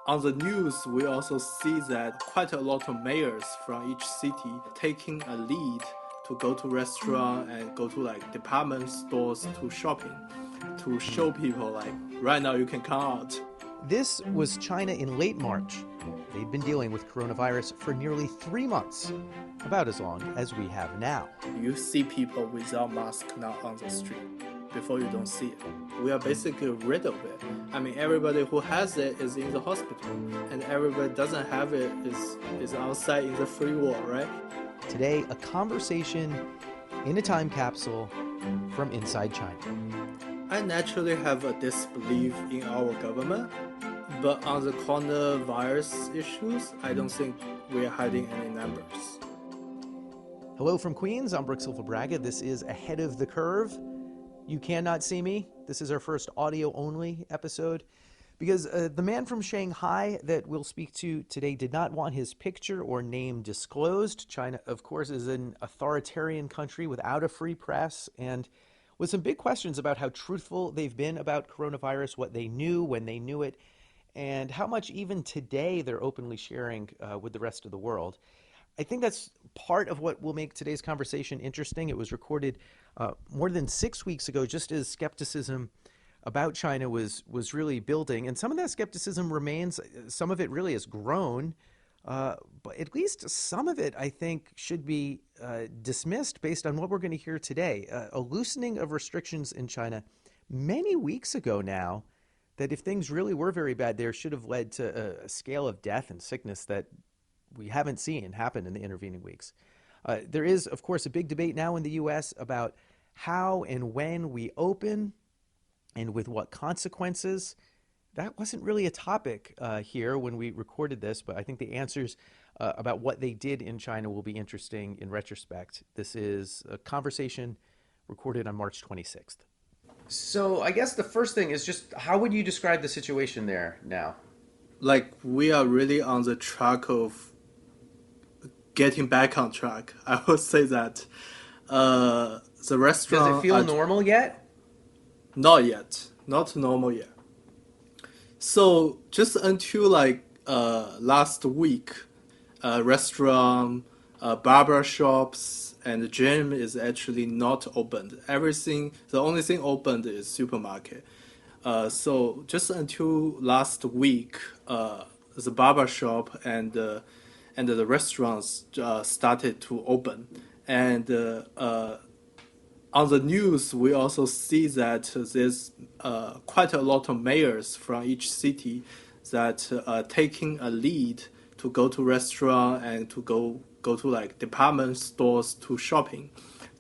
On the news, we also see that quite a lot of mayors from each city taking a lead to go to restaurant and go to like department stores to shopping, to show people like right now you can come out. This was China in late March. They'd been dealing with coronavirus for nearly 3 months, about as long as we have now. You see people without mask now on the street. Before you don't see it. We are basically rid of it. I mean, everybody who has it is in the hospital, and everybody doesn't have it is outside in the free world, right? Today, a conversation in a time capsule from inside China. I naturally have a disbelief in our government, but on the coronavirus issues, I don't think we are hiding any numbers. Hello from Queens. I'm Brooke Silva Braga. This is Ahead of the Curve. You cannot see me. This is our first audio-only episode because the man from Shanghai that we'll speak to today did not want his picture or name disclosed. China, of course, is an authoritarian country without a free press and with some big questions about how truthful they've been about coronavirus, what they knew when they knew it, and how much even today they're openly sharing with the rest of the world. I think that's part of what will make today's conversation interesting. It was recorded more than 6 weeks ago, just as skepticism about China was really building. And some of that skepticism remains. Some of it really has grown. But at least some of it, I think, should be dismissed based on what we're going to hear today. A loosening of restrictions in China many weeks ago now, that if things really were very bad there, should have led to a scale of death and sickness that we haven't seen happen in the intervening weeks. There is, of course, a big debate now in the U.S. about how and when we open and with what consequences. That wasn't really a topic here when we recorded this, but I think the answers about what they did in China will be interesting in retrospect. This is a conversation recorded on March 26th. So I guess the first thing is just how would you describe the situation there now? Like we are really on the track of getting back on track. I would say that the Does it restaurant feel are normal yet? not yet, not normal yet. So just until like last week, restaurant, barber shops, and gym is actually not opened. Everything, the only thing opened is supermarket. So just until last week, the barber shop and the restaurants started to open, and on the news, we also see that there's quite a lot of mayors from each city that are taking a lead to go to restaurant and to go to like department stores to shopping,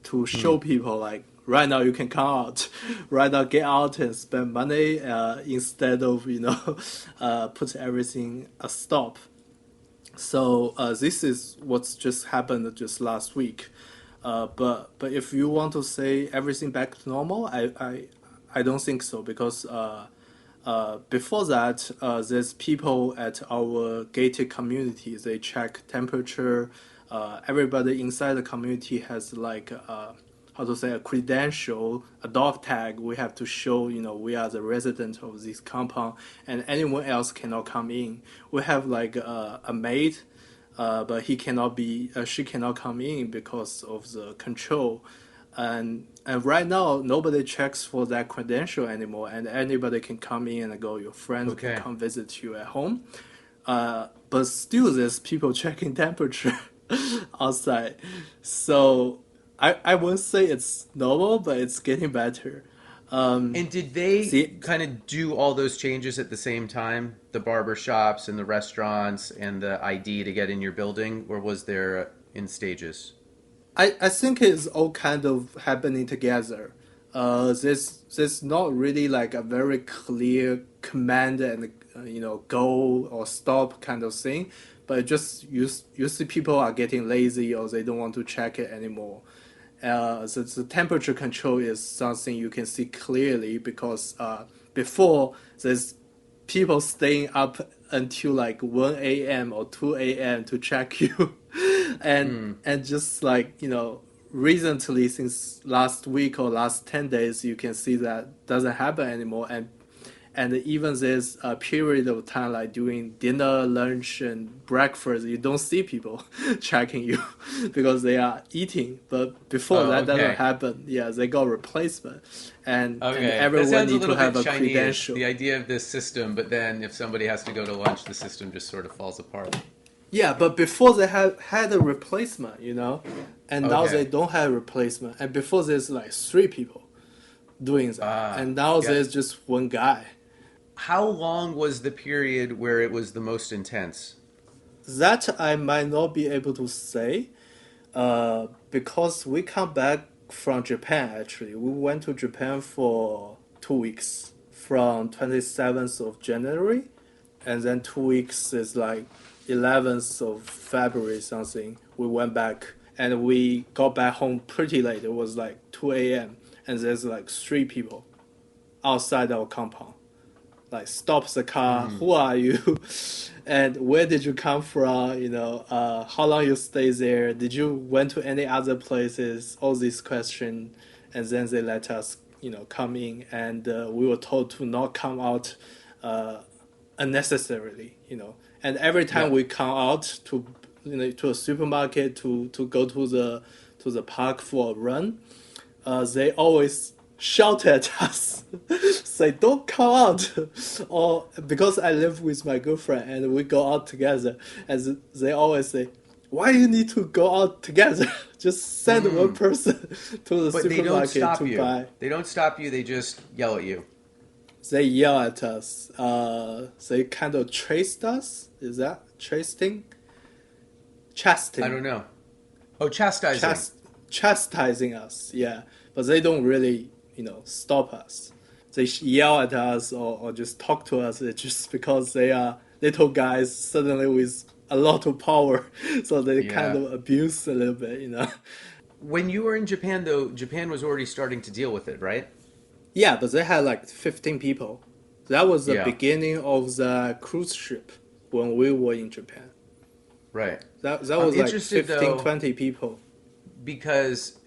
to show people like right now you can come out, right now get out and spend money instead of put everything a stop. So this is what's just happened just last week. But if you want to say everything back to normal, I don't think so because before that there's people at our gated community. They check temperature. Everybody inside the community has like how to say a credential, a dog tag. We have to show we are the resident of this compound, and anyone else cannot come in. We have like a maid but she cannot come in because of the control. And right now, nobody checks for that credential anymore, and anybody can come in and go. Your friends can Okay. come visit you at home. But still, there's people checking temperature outside. So I won't say it's normal, but it's getting better. And did they See, kind of do all those changes at the same time? The barber shops and the restaurants and the ID to get in your building, or was there in stages? I think it's all kind of happening together. There's not really like a very clear command and go or stop kind of thing, but just you see people are getting lazy or they don't want to check it anymore. The temperature control is something you can see clearly because before there's people staying up until like 1 a.m. or 2 a.m. to check you. And just like recently since last week or last 10 days you can see that doesn't happen anymore, And even this period of time, like during dinner, lunch, and breakfast, you don't see people checking you because they are eating. But before Oh, that doesn't okay. happen, yeah, they got replacement, and Okay. That everyone sounds a need to little bit have a Chinese, credential. the idea of this system, but then if somebody has to go to lunch, the system just sort of falls apart. Yeah, but before they had a replacement, you know, and now they Okay. don't have replacement. And before there's like three people doing that, Ah, and now yeah. there's just one guy. How long was the period where it was the most intense? That I might not be able to say, because we come back from Japan. Actually, we went to Japan for 2 weeks from 27th of January, and then 2 weeks is like 11th of February something. We went back and we got back home pretty late. It was like 2 a.m. and there's like three people outside our compound, like stops the car. Mm, Who are you? And where did you come from? How long you stay there? Did you went to any other places? All these questions, and then they let us, come in, and we were told to not come out uh, unnecessarily. And every time yeah. we come out to a supermarket to go to the park for a run, they always shout at us, say, "Don't come out!" Or because I live with my girlfriend and we go out together, and they always say, "Why you need to go out together? Just send one Mm. person to the But they don't supermarket stop to you. buy." They don't stop you. They just yell at you. They yell at us. They kind of chased us. Is that chasing? I Chasting. don't know. Oh, chastising. chast- Chastising us, yeah, but they don't really, stop us. They yell at us or just talk to us. It's just because they are little guys suddenly with a lot of power, so they kind Yeah. of abuse a little bit. When you were in Japan, though, Japan was already starting to deal with it, right? Yeah, but they had like 15 people. That was the Yeah. beginning of the cruise ship when we were in Japan. Right. That I'm was like interested 15, though 20 people. because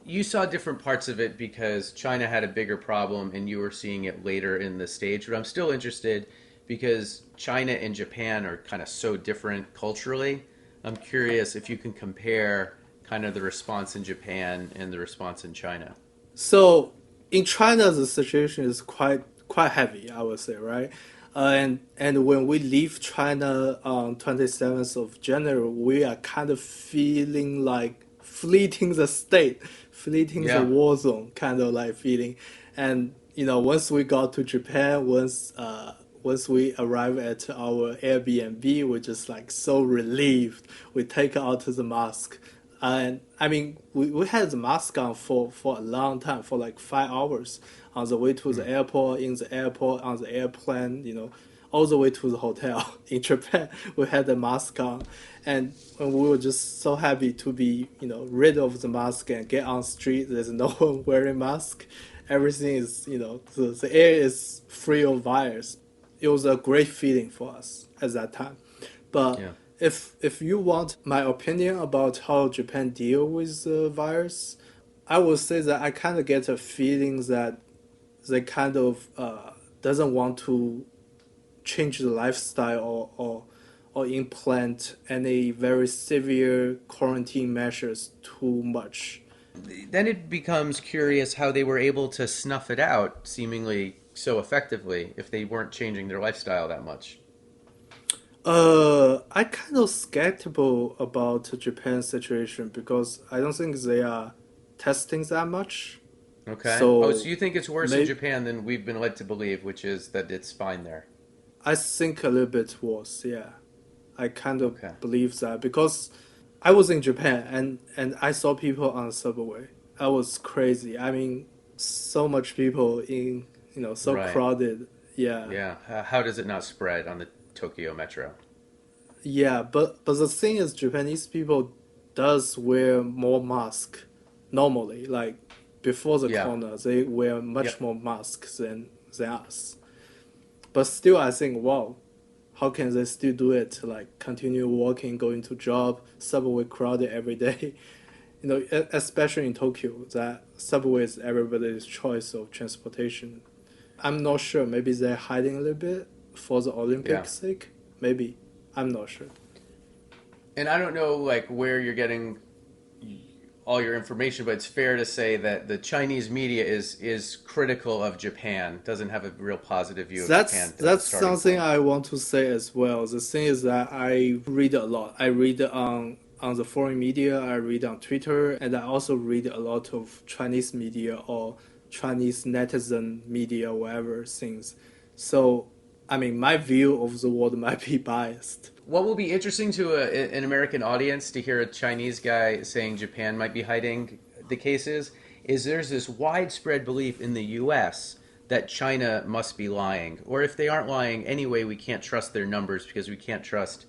you saw different parts of it because China had a bigger problem and you were seeing it later in the stage. But I'm still interested because China and Japan are kind of so different culturally. I'm curious if you can compare kind of the response in Japan and the response in China. So in China, the situation is quite heavy, I would say, right? And when we leave China on 27th of January, we are kind of feeling like fleeting the state, fleeting the Yeah. war zone, kind of like feeling. And once we got to Japan, once we arrive at our Airbnb, we're just like so relieved. We take out the mask. And I mean, we had the mask on for a long time, for like 5 hours on the way to Hmm. the airport, in the airport, on the airplane, all the way to the hotel in Japan. We had the mask on, and we were just so happy to be, rid of the mask and get on street. There's no one wearing mask. Everything is, the air is free of virus. It was a great feeling for us at that time. But Yeah. if you want my opinion about how Japan deal with the virus, I would say that I kind of get a feeling that they kind of doesn't want to change the lifestyle or implant any very severe quarantine measures too much. Then it becomes curious how they were able to snuff it out seemingly so effectively if they weren't changing their lifestyle that much. I kind of skeptical about Japan's situation because I don't think they are testing that much. Okay. Oh, so So you think it's worse in maybe Japan than we've been led to believe, which is that it's fine there. I think a little bit worse. Yeah, I kind of Okay. believe that because I was in Japan and I saw people on the subway. I was crazy. I mean, so much people in so Right. crowded. Yeah, Yeah. How does it not spread on the Tokyo Metro? yeah. But the thing is, Japanese people does wear more mask normally. Like before the Yeah. corona, they wear much Yep. more masks than us. But still, I think, wow, how can they still do it? Like continue working, going to job, subway crowded every day. Especially in Tokyo, that subway is everybody's choice of transportation. I'm not sure. Maybe they're hiding a little bit for the Yeah. Olympic sake. Maybe. I'm not sure. And I don't know like where you're getting all your information, but it's fair to say that the Chinese media is critical of Japan, doesn't have a real positive view of Japan as a That's starting something point. I want to say as well. The thing is that I read a lot. I read on the foreign media, I read on Twitter, and I also read a lot of Chinese media or Chinese netizen media, whatever things. So, I mean, my view of the world might be biased. What will be interesting to an American audience to hear a Chinese guy saying Japan might be hiding the cases is there's this widespread belief in the U.S. that China must be lying, or if they aren't lying anyway, we can't trust their numbers because we can't trust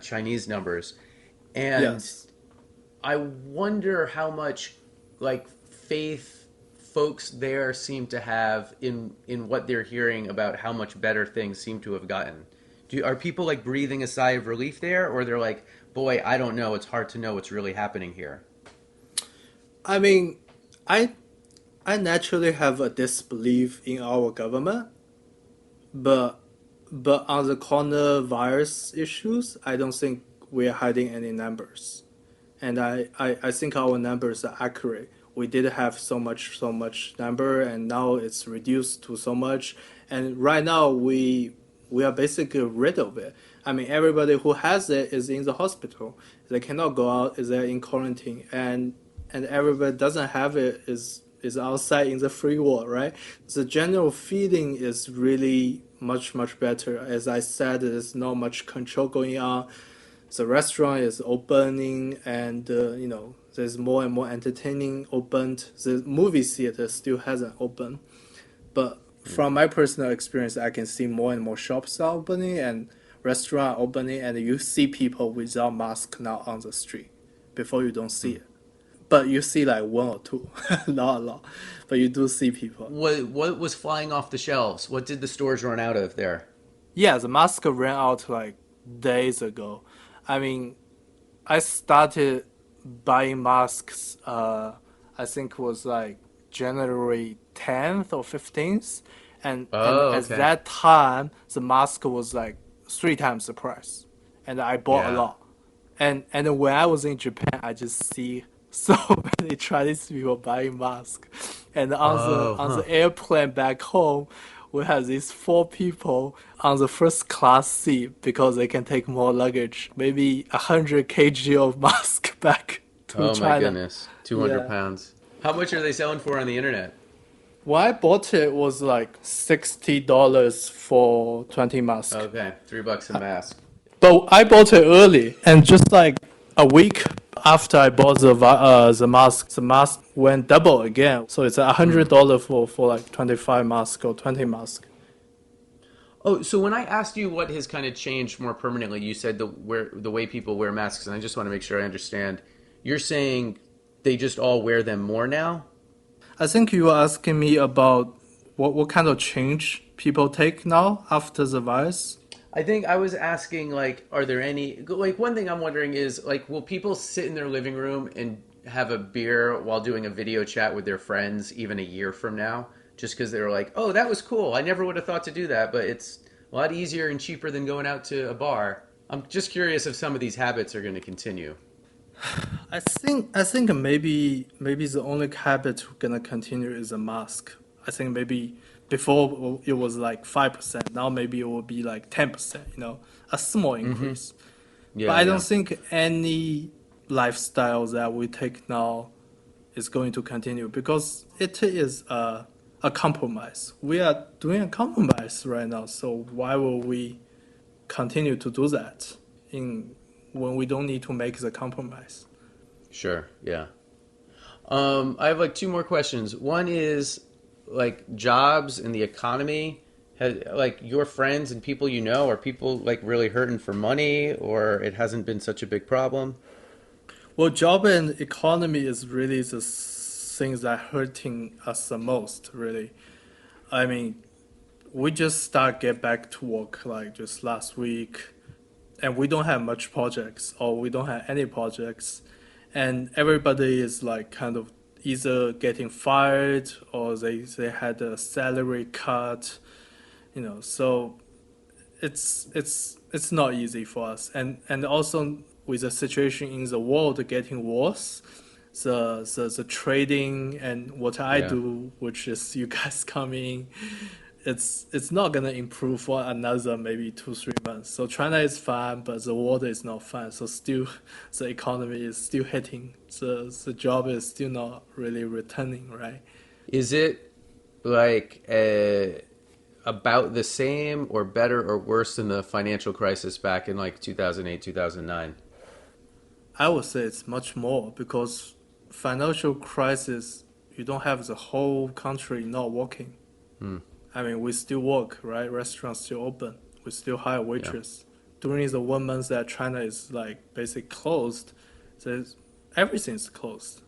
Chinese numbers. And Yes. I wonder how much like faith folks there seem to have in what they're hearing about how much better things seem to have gotten. Are people like breathing a sigh of relief there, or they're like, "Boy, I don't know. It's hard to know what's really happening here." I mean, I I naturally have a disbelief in our government, but on the coronavirus issues, I don't think we're hiding any numbers. And I think our numbers are accurate. We did have so much number, and now it's reduced to so much. And right now we are basically rid of it. I mean, everybody who has it is in the hospital. They cannot go out. They're in quarantine, and everybody doesn't have it is outside in the free world, right? The general feeling is really much better. As I said, there's not much control going on. The restaurant is opening, and there's more and more entertaining opened. The movie theater still hasn't opened, but from my personal experience, I can see more and more shops are opening and restaurant opening, and you see people without mask now on the street. Before you don't see it, but you see like one or two, not a lot, but you do see people. What was flying off the shelves? What did the stores run out of there? Yeah, the mask ran out like days ago. I mean, I started buying masks. I think it was like January 10th or 15th, and Oh, at okay. that time the mask was like three times the price, and I bought a Yeah. lot. And when I was in Japan, I just see so many Chinese people buying masks, and Oh, on huh. the airplane back home, we have these four people on the first class seat because they can take more luggage, maybe 100 kg of mask back to Oh my China. goodness. 200 Yeah. pounds. How much are they selling for on the internet? When I bought it was like $60 for 20 masks. Okay, $3 a mask. But I bought it early, and just like a week after I bought the mask went double again. So it's Hmm. $100 for like 25 mask or 20 mask. Oh, so when I asked you what has kind of changed more permanently, you said the way people wear masks, and I just want to make sure I understand. You're saying they just all wear them more now? I think you were asking me about what kind of change people take now after the virus. I think I was asking like, are there any like one thing I'm wondering is like, will people sit in their living room and have a beer while doing a video chat with their friends even a year from now? Just because they were like, oh, that was cool. I never would have thought to do that, but it's a lot easier and cheaper than going out to a bar. I'm just curious if some of these habits are going to continue. I think maybe the only habit gonna continue is a mask. I think maybe before it was like 5%. Now maybe it will be like 10%. A small Mm-hmm. increase. But Yeah, I don't yeah. think any lifestyle that we take now is going to continue because it is a compromise. We are doing a compromise right now, so why will we continue to do that in when we don't need to make the compromise? Sure. Yeah. I have like two more questions. One is like jobs and the economy. Like your friends and people you know, are people like really hurting for money, or it hasn't been such a big problem? Well, job and economy is really the things that hurting us the most, really. I mean, we just start get back to work like just last week, and we don't have much projects or we don't have any projects, and everybody is like kind of either getting fired or they had a salary cut, so it's not easy for us. And also with the situation in the world getting worse, the trading and what I Yeah. do, which is you guys coming, it's not gonna improve for another maybe 2 3 months. So China is fine, but the world is not fine. So still, the economy is still hitting. The job is still not really returning, right? Is it like about the same or better or worse than the financial crisis back in like 2008, 2009? I would say it's much more because financial crisis, you don't have the whole country not working. Hmm. I mean, we still work, right? Restaurants still open. We still hire Yeah. waitress. During the 1 month that China is like basically closed, there's, everything's closed.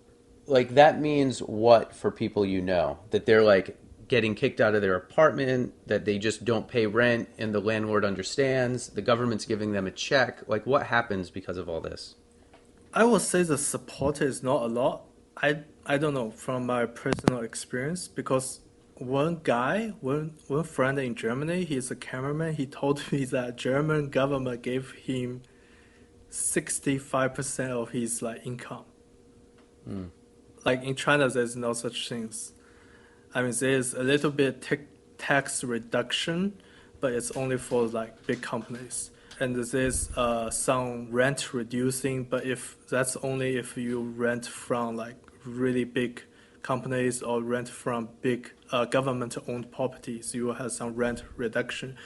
Like that means what for people you know? That they're like getting kicked out of their apartment, that they just don't pay rent and the landlord understands, the government's giving them a check. Like what happens because of all this? I would say the support is not a lot. I don't know from my personal experience because one friend in Germany, he's a cameraman. He told me that German government gave him 65% of his like income. Hmm. Like in China, there's no such things. I mean, there's a little bit tax reduction, but it's only for like big companies. And there's some rent reducing, but if that's only if you rent from like really big companies or rent from big government-owned properties, you will have some rent reduction.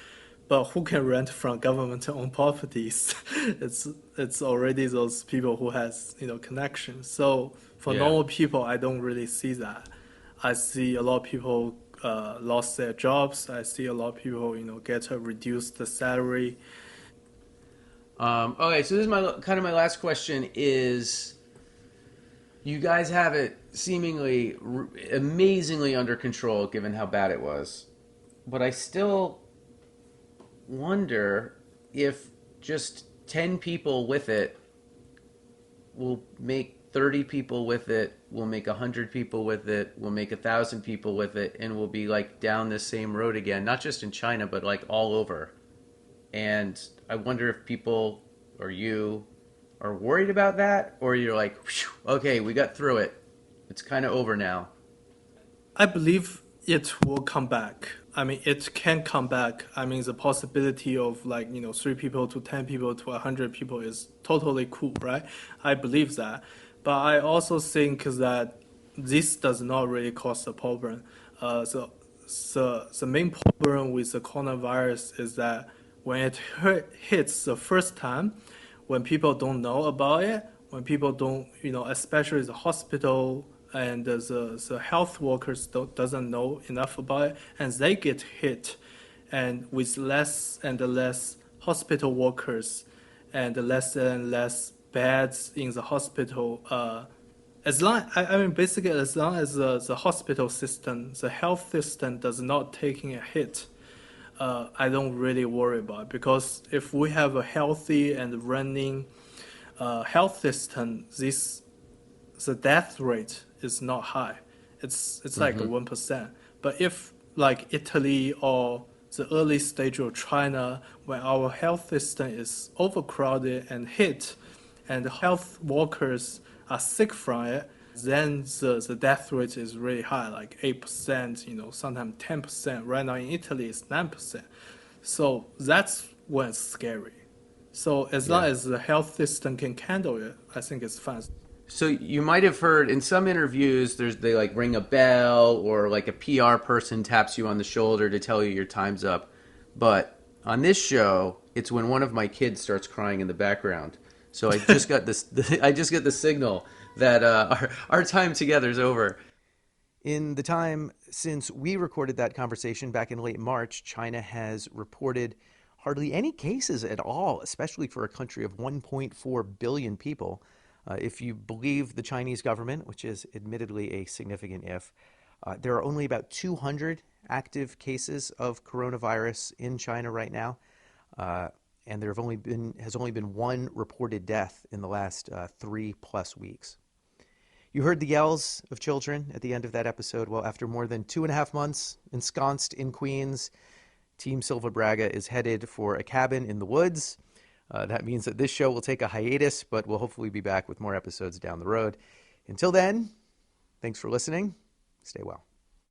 But who can rent from government-owned properties? it's it's already those people who has connections. So for Yeah. normal people, I don't really see that. I see a lot of people lost their jobs. I see a lot of people, get a reduced salary. Okay, so this is my kind of my last question is you guys have it seemingly amazingly under control given how bad it was. But I still wonder if just 10 people with it will make 30 people with it, will make 100 people with it, will make 1,000 people with it, and we'll be like down this same road again, not just in China, but like all over. And I wonder if people or you are worried about that, or you're like, okay, we got through it. It's kind of over now. I believe it will come back. I mean, it can come back. I mean, the possibility of like, 3 people to 10 people to 100 people is totally cool, right? I believe that. But I also think that this does not really cause a problem. The main problem with the coronavirus is that when it hits the first time, when people don't know about it, when people don't, especially the hospital and the health workers doesn't know enough about it, and they get hit, and with less and less hospital workers and less beds in the hospital, I mean, basically, as long as the hospital system, the health system does not taking a hit, I don't really worry about it because if we have a healthy and running health system, the death rate is not high. It's like Mm-hmm. 1%. But if like Italy or the early stage of China, when our health system is overcrowded and hit, and the health workers are sick from it, then the death rate is really high, like 8%, sometimes 10%. Right now in Italy, it's 9%. So that's when it's scary. So as long Yeah. as the health system can handle it, I think it's fine. So you might have heard in some interviews, they like ring a bell or like a PR person taps you on the shoulder to tell you your time's up. But on this show, it's when one of my kids starts crying in the background. So I just got this. I just get the signal that our time together is over. In the time since we recorded that conversation back in late March, China has reported hardly any cases at all, especially for a country of 1.4 billion people. If you believe the Chinese government, which is admittedly a significant if, there are only about 200 active cases of coronavirus in China right now, uh, and there has only been one reported death in the last 3+ weeks. You heard the yells of children at the end of that episode. Well, after more than 2.5 months ensconced in Queens, Team Silva Braga is headed for a cabin in the woods. That means that this show will take a hiatus, but we'll hopefully be back with more episodes down the road. Until then, thanks for listening. Stay well.